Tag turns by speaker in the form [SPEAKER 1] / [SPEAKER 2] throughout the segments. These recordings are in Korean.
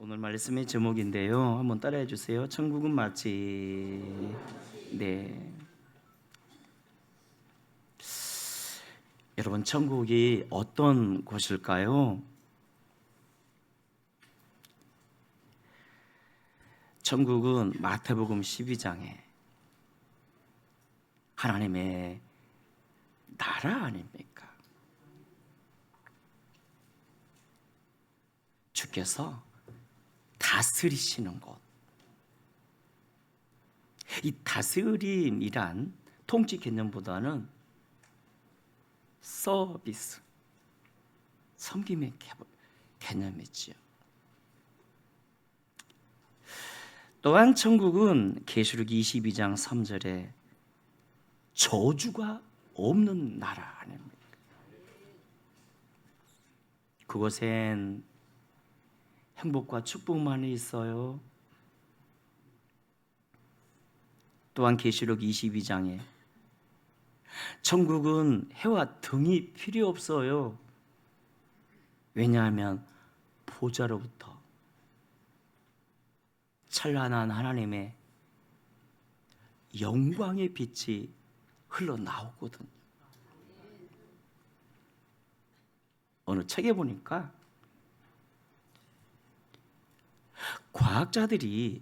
[SPEAKER 1] 오늘 말씀의 제목인데요. 한번 따라해 주세요. 천국은 마치. 네. 여러분, 천국이 어떤 곳일까요? 천국은 마태복음 12장에 하나님의 나라 아닙니까? 주께서 다스리시는 곳. 이 다스림이란 통치 개념보다는 서비스, 섬김의 개념이지요. 또한 천국은 계시록 22장 3절에 저주가 없는 나라 아닙니까? 그곳엔 행복과 축복만이 있어요. 또한 계시록 22장에 천국은 해와 등이 필요 없어요. 왜냐하면 보좌로부터 찬란한 하나님의 영광의 빛이 흘러나오거든요. 어느 책에 보니까 과학자들이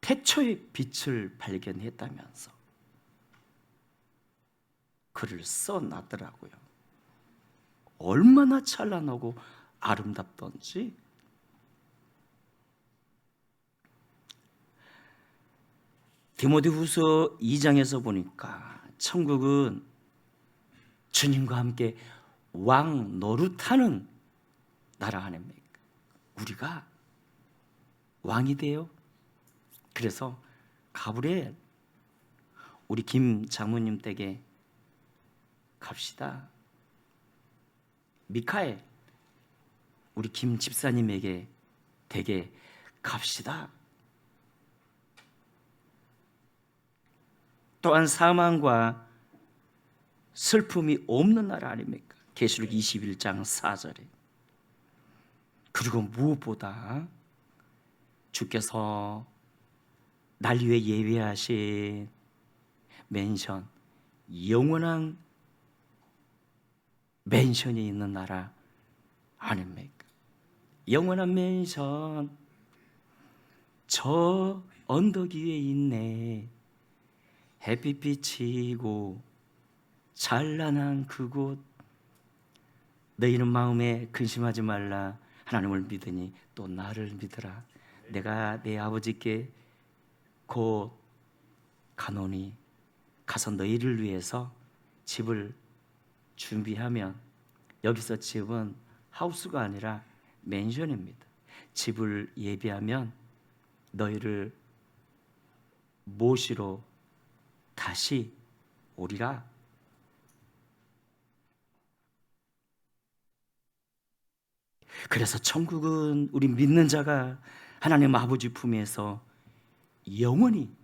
[SPEAKER 1] 태초의 빛을 발견했다면서 글을 써놨더라고요. 얼마나 찬란하고 아름답던지. 디모데후서 2장에서 보니까 천국은 주님과 함께 왕 노릇하는 나라 아닙니까? 우리가 왕이 돼요. 그래서 가브리엘 우리 김 장모님 댁에 갑시다. 미카엘 우리 김 집사님에게 댁에 갑시다. 또한 사망과 슬픔이 없는 나라 아닙니까? 계시록 21장 4절에. 그리고 무엇보다 주께서 날 위해 예배하신 맨션, 영원한 맨션이 있는 나라 아닙니까? 영원한 맨션, 저 언덕 위에 있네. 햇빛 비치고 찬란한 그곳. 너희는 마음에 근심하지 말라. 하나님을 믿으니 또 나를 믿으라. 내가 내 아버지께 곧 가노니 가서 너희를 위해서 집을 준비하면, 여기서 집은 하우스가 아니라 맨션입니다. 집을 예비하면 너희를 모시러 다시 오리라. 그래서 천국은 우리 믿는 자가 하나님 아버지 품에서 영원히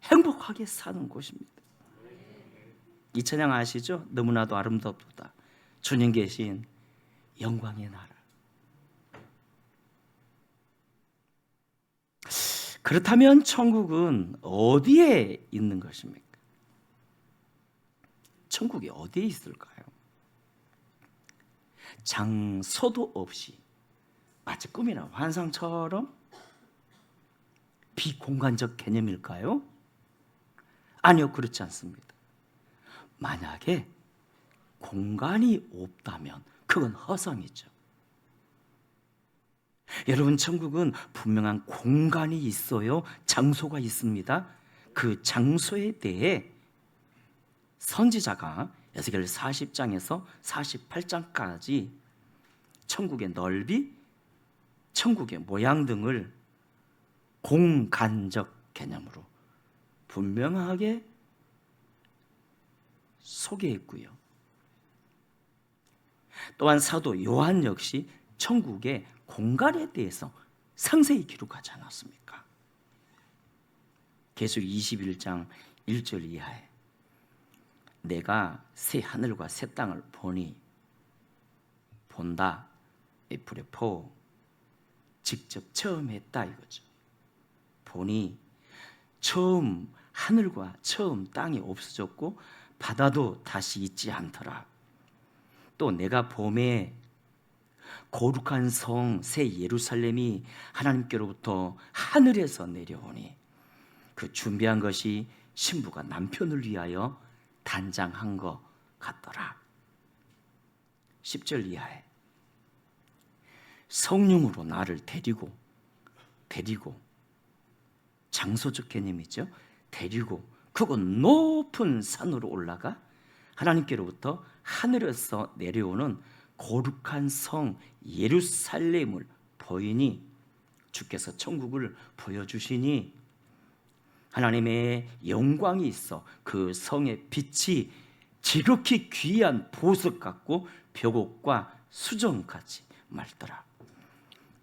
[SPEAKER 1] 행복하게 사는 곳입니다. 이 찬양 아시죠? 너무나도 아름답도다 주님 계신 영광의 나라. 그렇다면 천국은 어디에 있는 것입니까? 천국이 어디에 있을까요? 장소도 없이 마치 꿈이나 환상처럼 비공간적 개념일까요? 아니요, 그렇지 않습니다. 만약에 공간이 없다면 그건 허상이죠. 여러분, 천국은 분명한 공간이 있어요. 장소가 있습니다. 그 장소에 대해 선지자가 에스겔 40장에서 48장까지 천국의 넓이, 천국의 모양 등을 공간적 개념으로 분명하게 소개했고요. 또한 사도 요한 역시 천국의 공간에 대해서 상세히 기록하지 않았습니까? 계시록 21장 1절 이하에 내가 새 하늘과 새 땅을 본다. 에프레포 직접 체험했다 이거죠. 보니 처음 하늘과 처음 땅이 없어졌고 바다도 다시 있지 않더라. 또 내가 봄에 거룩한 성 새 예루살렘이 하나님께로부터 하늘에서 내려오니 그 준비한 것이 신부가 남편을 위하여 단장한 것 같더라. 10절 이하에 성령으로 나를 데리고 장소적 개념이죠. 데리고 그곳 높은 산으로 올라가 하나님께로부터 하늘에서 내려오는 거룩한 성 예루살렘을 보이니 주께서 천국을 보여주시니 하나님의 영광이 있어 그 성의 빛이 지극히 귀한 보석 같고 벽옥과 수정같이 맑더라.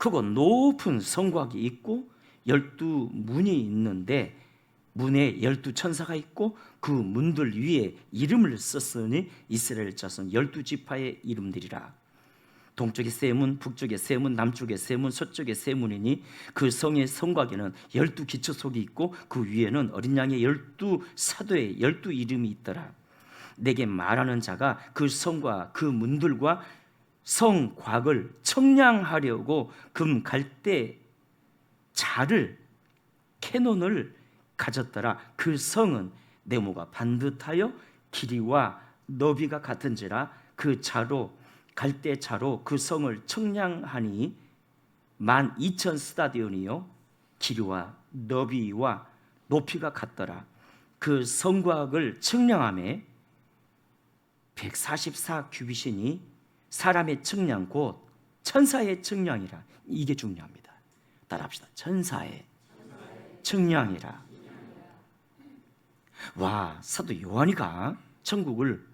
[SPEAKER 1] 그곳 높은 성곽이 있고 12문이 있는데 문에 12천사가 있고 그 문들 위에 이름을 썼으니 이스라엘 자손 12지파의 이름들이라. 동쪽에 세 문, 북쪽에 세 문, 남쪽에 세 문, 서쪽에 세 문이니 그 성의 성곽에는 12기초석이 있고 그 위에는 어린 양의 12사도의 12이름이 있더라. 내게 말하는 자가 그 성과 그 문들과 성곽을 청량하려고 금 갈대 자를 캐논을 가졌더라. 그 성은 네모가 반듯하여 길이와 너비가 같은지라 그 자로 갈대 자로 그 성을 청량하니 12,000 스타디온이요 길이와 너비와 높이가 같더라. 그 성곽을 청량함에 144 규빗이니 사람의 청량 곧 천사의 청량이라. 이게 중요합니다. 따라합시다. 천사의 청량이라. 와, 사도 요한이가 천국을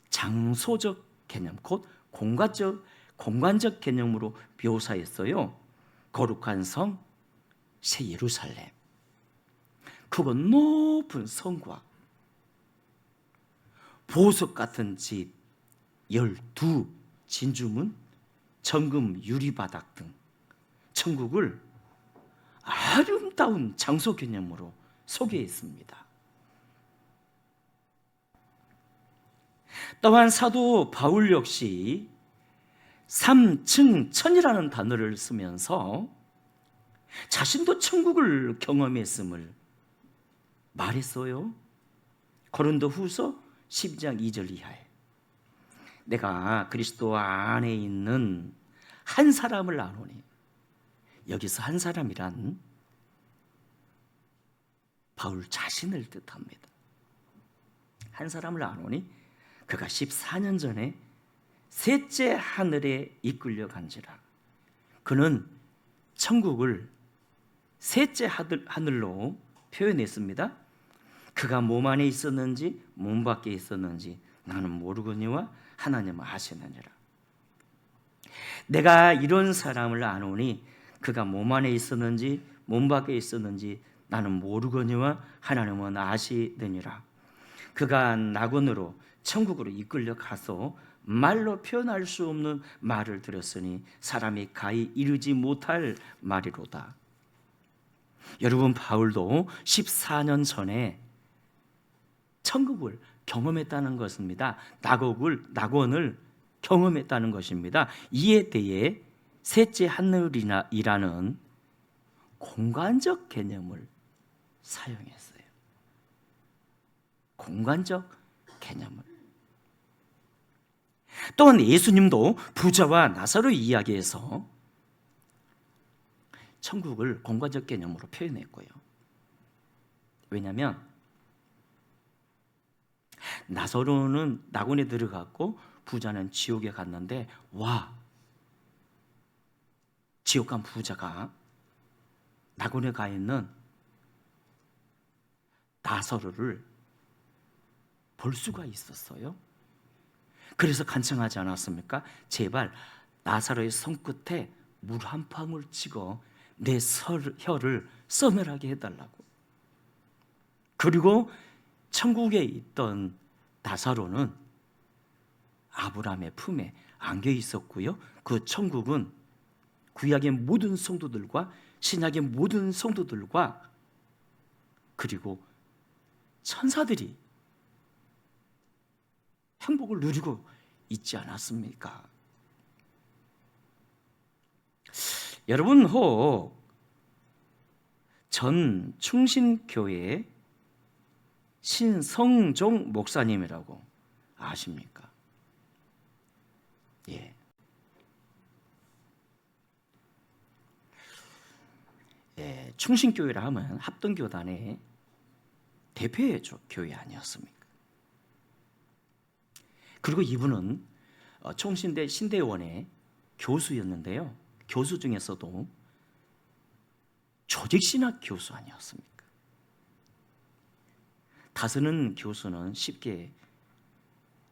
[SPEAKER 1] 장소적 개념 곧 공간적 개념으로 묘사했어요. 거룩한 성 새 예루살렘, 그곳 높은 성과 보석 같은 집 12 진주문, 정금 유리바닥 등 천국을 아름다운 장소 개념으로 소개했습니다. 또한 사도 바울 역시 3층천이라는 단어를 쓰면서 자신도 천국을 경험했음을 말했어요. 고린도후서 12장 2절 이하에 내가 그리스도 안에 있는 한 사람을 아노니, 여기서 한 사람이란 바울 자신을 뜻합니다. 한 사람을 아노니 그가 14년 전에 셋째 하늘에 이끌려 간지라. 그는 천국을 셋째 하늘로 표현했습니다. 그가 몸 안에 있었는지 몸 밖에 있었는지 나는 모르거니와 하나님은 아시느니라. 내가 이런 사람을 아노니 그가 몸 안에 있었는지 몸 밖에 있었는지 나는 모르거니와 하나님은 아시느니라. 그가 낙원으로 천국으로 이끌려 가서 말로 표현할 수 없는 말을 들었으니 사람이 가히 이르지 못할 말이로다. 여러분, 바울도 14년 전에 천국을 경험했다는 것입니다. 낙원을 경험했다는 것입니다. 이에 대해 셋째 하늘이라는 공간적 개념을 사용했어요. 공간적 개념을. 또한 예수님도 부자와 나사로 이야기에서 천국을 공간적 개념으로 표현했고요. 왜냐하면 나사로는 낙원에 들어갔고 부자는 지옥에 갔는데, 지옥 간 부자가 낙원에 가 있는 나사로를 볼 수가 있었어요. 그래서 간청하지 않았습니까? 제발 나사로의 손끝에 물 한 방울 찍어 내 혀를 서늘하게 해달라고. 그리고 천국에 있던 나사로는 아브라함의 품에 안겨 있었고요. 그 천국은 구약의 모든 성도들과 신약의 모든 성도들과 그리고 천사들이 행복을 누리고 있지 않았습니까? 여러분 혹 전 충신교회 신성종 목사님이라고 아십니까? 예. 예, 충신교회라 하면 합동교단의 대표의 교회 아니었습니까? 그리고 이분은 총신대 신대원의 교수였는데요. 교수 중에서도 조직신학 교수 아니었습니까? 다스는 교수는 쉽게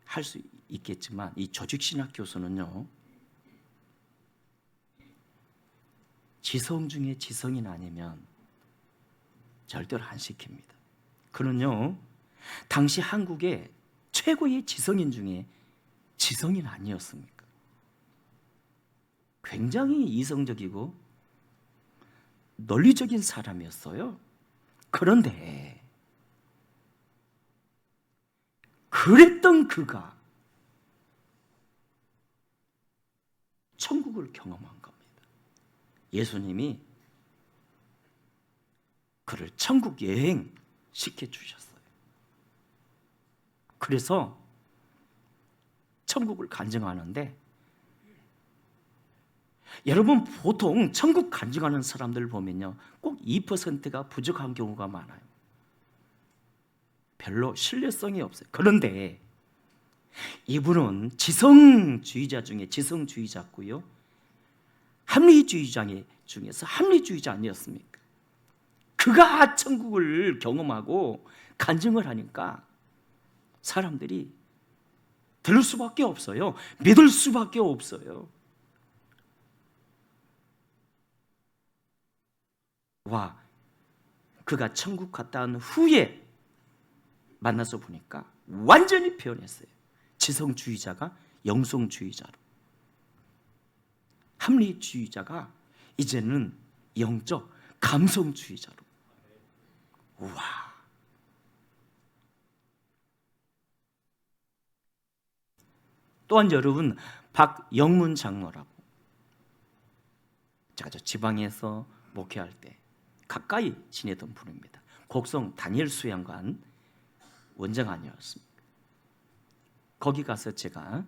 [SPEAKER 1] 할 수 있겠지만 이 조직신학 교수는요, 지성 중에 지성인 아니면 절대로 안 시킵니다. 그는요, 당시 한국의 최고의 지성인 중에 지성인 아니었습니까? 굉장히 이성적이고 논리적인 사람이었어요. 그런데 그랬던 그가 천국을 경험한 겁니다. 예수님이 그를 천국 여행 시켜주셨어요. 그래서 천국을 간증하는데, 여러분 보통 천국 간증하는 사람들 보면요, 꼭 2%가 부족한 경우가 많아요. 별로 신뢰성이 없어요. 그런데 이분은 지성주의자 중에 지성주의자고요, 합리주의자 중에서 합리주의자 아니었습니까? 그가 천국을 경험하고 간증을 하니까 사람들이 들을 수밖에 없어요. 믿을 수밖에 없어요. 와, 그가 천국 갔다 온 후에 만나서 보니까 완전히 변했어요. 지성주의자가 영성주의자로, 합리주의자가 이제는 영적 감성주의자로. 우와. 또한 여러분, 박영문 장로라고, 제가 저 지방에서 목회할 때 가까이 지내던 분입니다. 곡성 다니엘 수양관 원장아니었습니다. 거기 가서 제가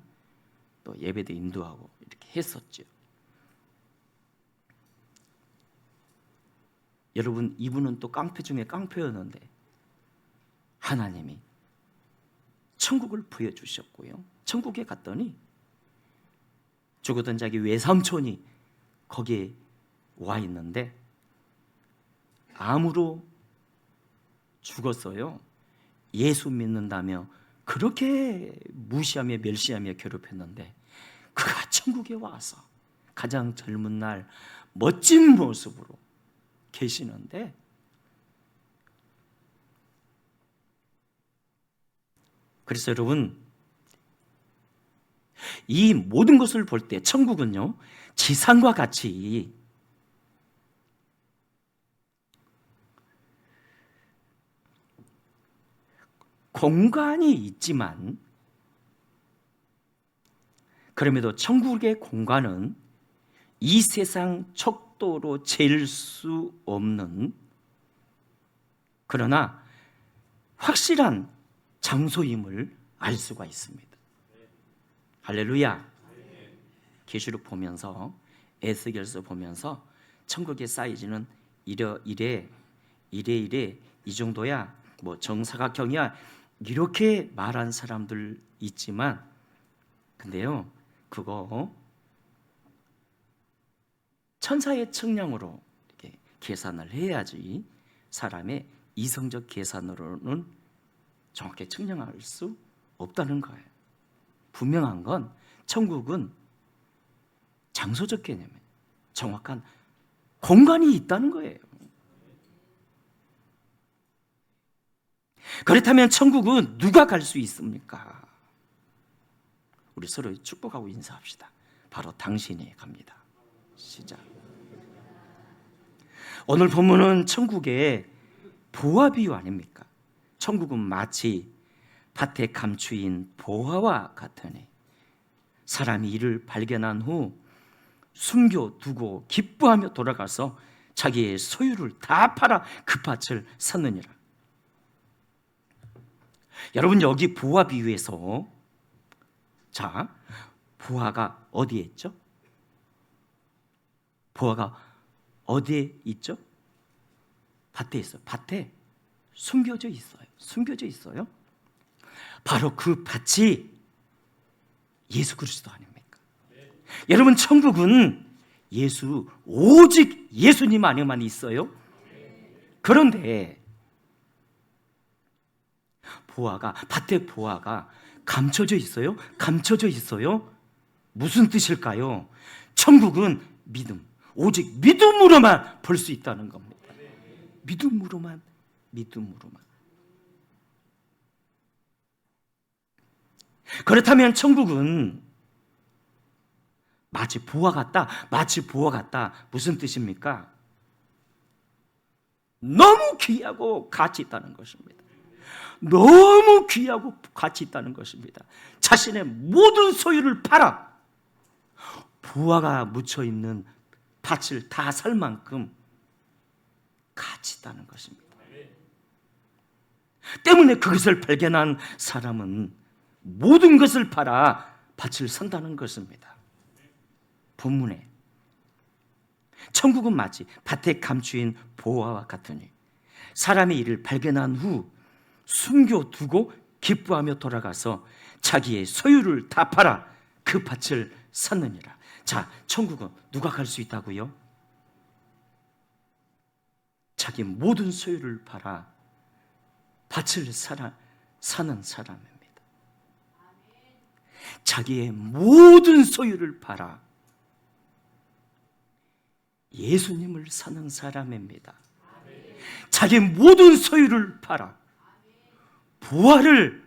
[SPEAKER 1] 또 예배도 인도하고 이렇게 했었죠. 여러분, 이분은 또 깡패 중에 깡패였는데 하나님이 천국을 부여주셨고요, 천국에 갔더니 죽었던 자기 외삼촌이 거기에 와 있는데 암으로 죽었어요. 예수 믿는다며 그렇게 무시하며 멸시하며 괴롭혔는데 그가 천국에 와서 가장 젊은 날 멋진 모습으로 계시는데, 그래서 여러분, 이 모든 것을 볼 때 천국은요, 지상과 같이 공간이 있지만, 그럼에도 천국의 공간은 이 세상 척도로 잴 수 없는, 그러나 확실한 장소임을 알 수가 있습니다. 할렐루야. 계시록 보면서, 에스겔서 보면서 천국의 사이즈는 이래 이 정도야, 뭐 정사각형이야, 이렇게 말한 사람들 있지만, 근데요, 그거 천사의 측량으로 이렇게 계산을 해야지 사람의 이성적 계산으로는 정확히 측량할 수 없다는 거예요. 분명한 건 천국은 장소적 개념에 정확한 공간이 있다는 거예요. 그렇다면 천국은 누가 갈 수 있습니까? 우리 서로 축복하고 인사합시다. 바로 당신이 갑니다. 시작. 오늘 본문은 천국의 보화 비유 아닙니까? 천국은 마치 밭에 감추인 보화와 같으니 사람이 이를 발견한 후 숨겨두고 기뻐하며 돌아가서 자기의 소유를 다 팔아 그 밭을 샀느니라. 여러분, 여기 보화 비유에서 자, 보화가 어디에 있죠? 보화가 어디에 있죠? 밭에 있어요. 밭에 숨겨져 있어요. 숨겨져 있어요. 바로 그 밭이 예수 그리스도 아닙니까? 여러분, 천국은 오직 예수님 안에만 있어요. 그런데 밭에 보화가 감춰져 있어요. 감춰져 있어요. 무슨 뜻일까요? 천국은 믿음, 오직 믿음으로만 볼 수 있다는 겁니다. 믿음으로만. 그렇다면 천국은 마치 보화 같다. 무슨 뜻입니까? 너무 귀하고 가치 있다는 것입니다. 너무 귀하고 가치 있다는 것입니다. 자신의 모든 소유를 팔아 보화가 묻혀있는 밭을 다 살 만큼 가치 있다는 것입니다. 때문에 그것을 발견한 사람은 모든 것을 팔아 밭을 산다는 것입니다. 본문에 천국은 마치 밭에 감추인 보화와 같으니 사람의 이를 발견한 후 숨겨두고 기뻐하며 돌아가서 자기의 소유를 다 팔아 그 밭을 샀느니라. 자, 천국은 누가 갈 수 있다고요? 자기 모든 소유를 팔아 밭을 사는 사람입니다. 자기의 모든 소유를 팔아 예수님을 사는 사람입니다. 자기 모든 소유를 팔아 보화를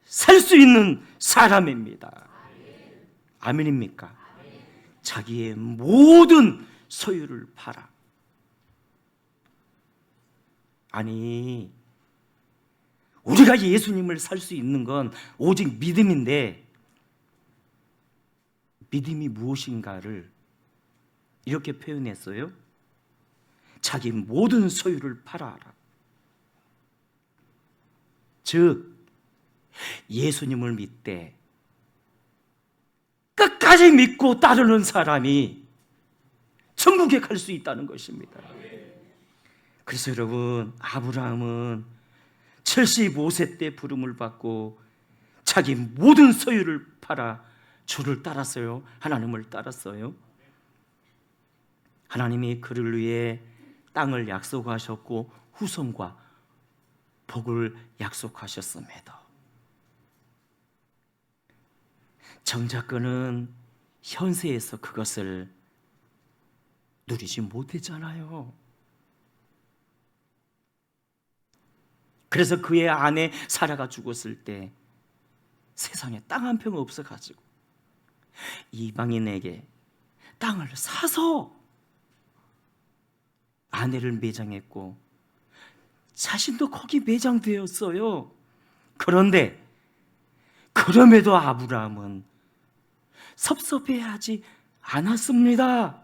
[SPEAKER 1] 살 수 있는 사람입니다. 아멘입니까? 자기의 모든 소유를 팔아. 아니, 우리가 예수님을 살 수 있는 건 오직 믿음인데, 믿음이 무엇인가를 이렇게 표현했어요. 자기 모든 소유를 팔아라. 즉, 예수님을 믿되 끝까지 믿고 따르는 사람이 천국에 갈 수 있다는 것입니다. 그래서 여러분, 아브라함은 75세 때 부름을 받고 자기 모든 소유를 팔아 주를 따랐어요. 하나님을 따랐어요. 하나님이 그를 위해 땅을 약속하셨고 후손과 복을 약속하셨습니다. 정작 그는 현세에서 그것을 누리지 못했잖아요. 그래서 그의 아내 사라가 죽었을 때 세상에 땅 한 평 없어가지고 이방인에게 땅을 사서 아내를 매장했고 자신도 거기 매장되었어요. 그런데 그럼에도 아브라함은 섭섭해하지 않았습니다.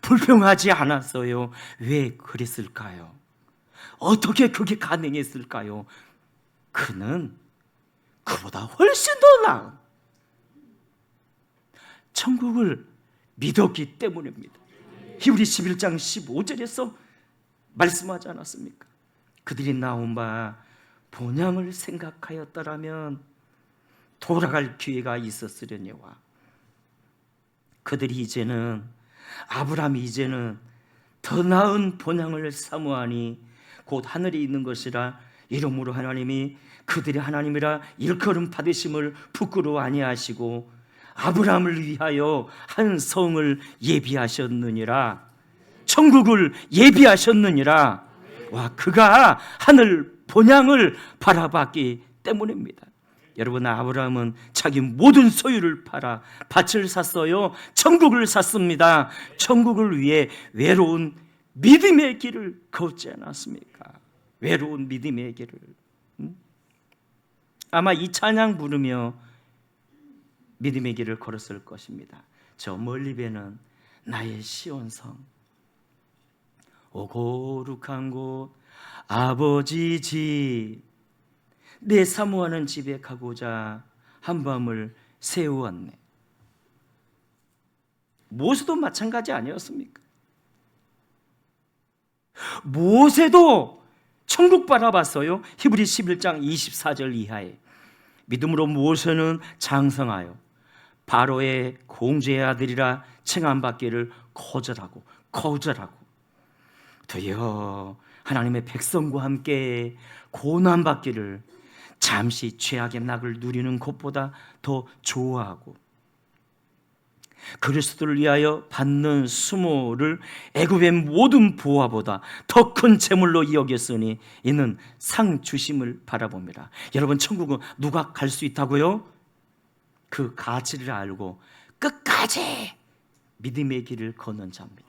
[SPEAKER 1] 불평하지 않았어요. 왜 그랬을까요? 어떻게 그게 가능했을까요? 그는 그보다 훨씬 더 나은 천국을 믿었기 때문입니다. 히브리 11장 15절에서 말씀하지 않았습니까? 그들이 나온 바 본향을 생각하였더라면 돌아갈 기회가 있었으려니와 그들이 아브라함이 이제는 더 나은 본향을 사모하니 곧 하늘에 있는 것이라. 이러므로 하나님이 그들이 하나님이라 일컬음 받으심을 부끄러워 아니하시고 아브라함을 위하여 한 성을 예비하셨느니라. 천국을 예비하셨느니라. 와, 그가 하늘 본향을 바라봤기 때문입니다. 여러분, 아브라함은 자기 모든 소유를 팔아 밭을 샀어요. 천국을 샀습니다. 천국을 위해 외로운 믿음의 길을 걷지 않았습니까? 외로운 믿음의 길을. 아마 이 찬양 부르며 믿음의 길을 걸었을 것입니다. 저 멀리 배는 나의 시온성, 오 거룩한 곳 아버지 집, 내 사모하는 집에 가고자 한밤을 새우었네. 모세도 마찬가지 아니었습니까? 모세도 천국 바라봤어요. 히브리 11장 24절 이하에 믿음으로 모세는 장성하여 바로의 공주의 아들이라 칭함받기를 거절하고 드디어 하나님의 백성과 함께 고난받기를 잠시 죄악의 낙을 누리는 것보다 더 좋아하고 그리스도를 위하여 받는 수모를 애굽의 모든 부하보다 더 큰 재물로 여겼으니 이는 상 주심을 바라봅니다. 여러분, 천국은 누가 갈 수 있다고요? 그 가치를 알고 끝까지 믿음의 길을 걷는 자입니다.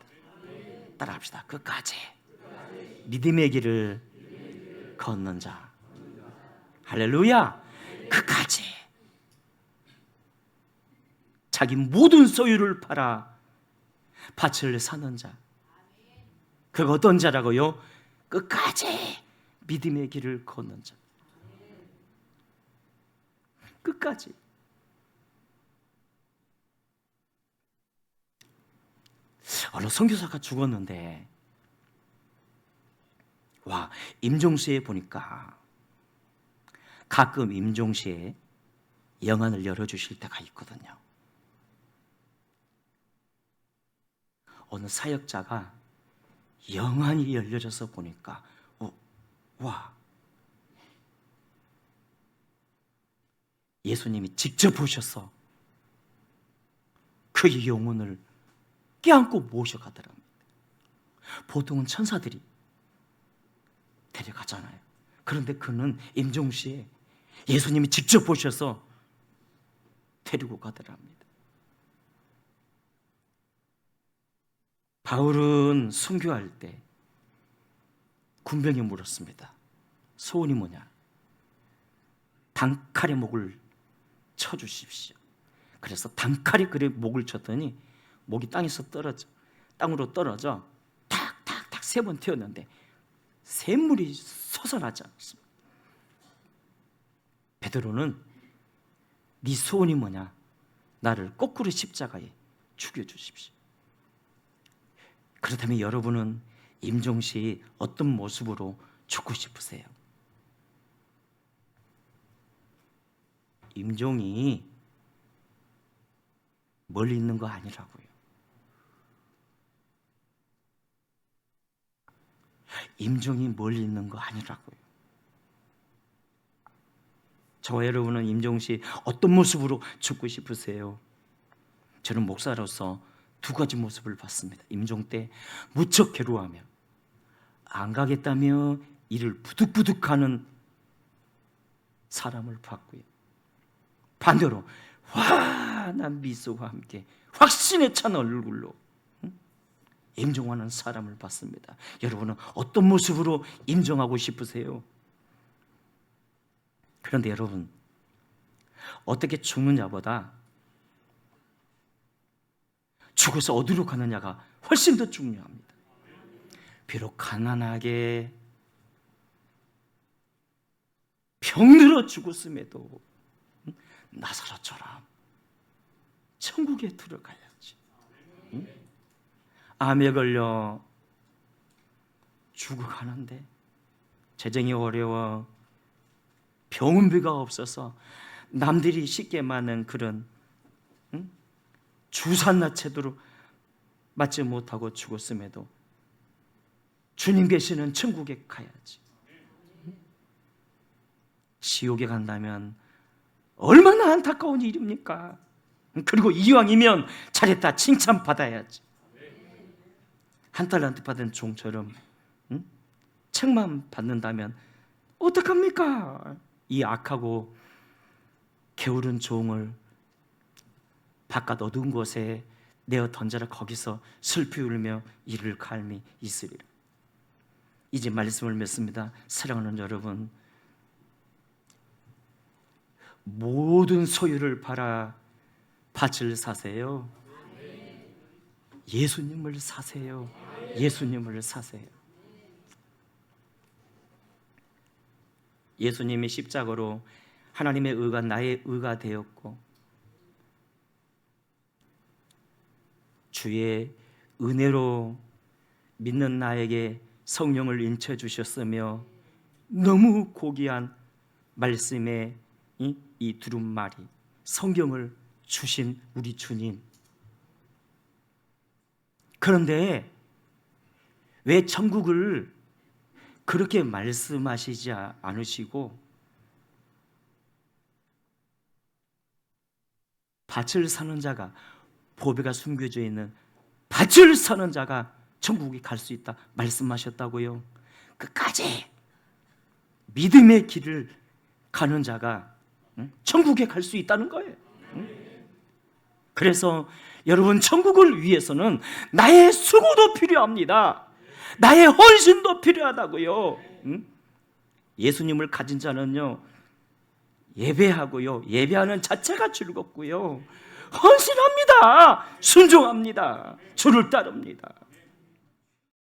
[SPEAKER 1] 따라합시다. 끝까지 믿음의 길을 걷는 자. 할렐루야. 끝까지 자기 모든 소유를 팔아 밭을 사는 자. 그가 어떤 자라고요? 끝까지 믿음의 길을 걷는 자. 끝까지. 어느 선교사가 죽었는데 와, 임종시에 보니까 가끔 임종시에 영안을 열어주실 때가 있거든요. 어느 사역자가 영안이 열려져서 보니까 와, 예수님이 직접 보셔서 그의 영혼을 껴안고 모셔가더랍니다. 보통은 천사들이 데려가잖아요. 그런데 그는 임종시에 예수님이 직접 보셔서 데리고 가더랍니다. 바울은 순교할 때 군병이 물었습니다. 소원이 뭐냐? 단칼에 목을 쳐주십시오. 그래서 단칼에 그의 목을 쳤더니 목이 땅으로 떨어져 탁탁탁 3번 튀었는데 샘물이 솟아나지 않습니다. 베드로는 네 소원이 뭐냐? 나를 거꾸로 십자가에 죽여주십시오. 그렇다면 여러분은 임종시 어떤 모습으로 죽고 싶으세요? 임종이 멀리 있는 거 아니라고요. 임종이 멀리 있는 거 아니라고요. 저와 여러분은 임종시 어떤 모습으로 죽고 싶으세요? 저는 목사로서 2가지 모습을 봤습니다. 임종 때 무척 괴로워하며 안 가겠다며 이를 부득부득하는 사람을 봤고요. 반대로 환한 미소와 함께 확신에 찬 얼굴로 임종하는 사람을 봤습니다. 여러분은 어떤 모습으로 임종하고 싶으세요? 그런데 여러분, 어떻게 죽느냐보다 죽어서 어디로 가느냐가 훨씬 더 중요합니다. 비록 가난하게 병들어 죽었음에도 나사로처럼 천국에 들어가야지. 암에 걸려 죽어가는데 재정이 어려워 병원비가 없어서 남들이 쉽게 맞는 그런 주산나 제대로 맞지 못하고 죽었음에도 주님 계시는 천국에 가야지. 지옥에 간다면 얼마나 안타까운 일입니까? 그리고 이왕이면 잘했다 칭찬받아야지. 한 달란트 받은 종처럼 책만 받는다면 어떡합니까? 이 악하고 게으른 종을 바깥 어두운 곳에 내어 던져라. 거기서 슬피 울며 이를 갈미 있으리라. 이제 말씀을 맺습니다. 사랑하는 여러분, 모든 소유를 팔아 밭을 사세요. 예수님을 사세요. 예수님을 사세요. 예수님이 십자가로 하나님의 의가 나의 의가 되었고 주의 은혜로 믿는 나에게 성령을 인쳐 주셨으며 너무 고귀한 말씀의 이 두루마리 성경을 주신 우리 주님. 그런데 왜 천국을 그렇게 말씀하시지 않으시고 밭을 사는 자가, 보배가 숨겨져 있는 밭을 사는 자가 천국에 갈 수 있다 말씀하셨다고요? 끝까지 믿음의 길을 가는 자가 천국에 갈 수 있다는 거예요. 그래서 여러분, 천국을 위해서는 나의 수고도 필요합니다. 나의 헌신도 필요하다고요. 예수님을 가진 자는요, 예배하고요, 예배하는 자체가 즐겁고요, 헌신합니다. 순종합니다. 주를 따릅니다.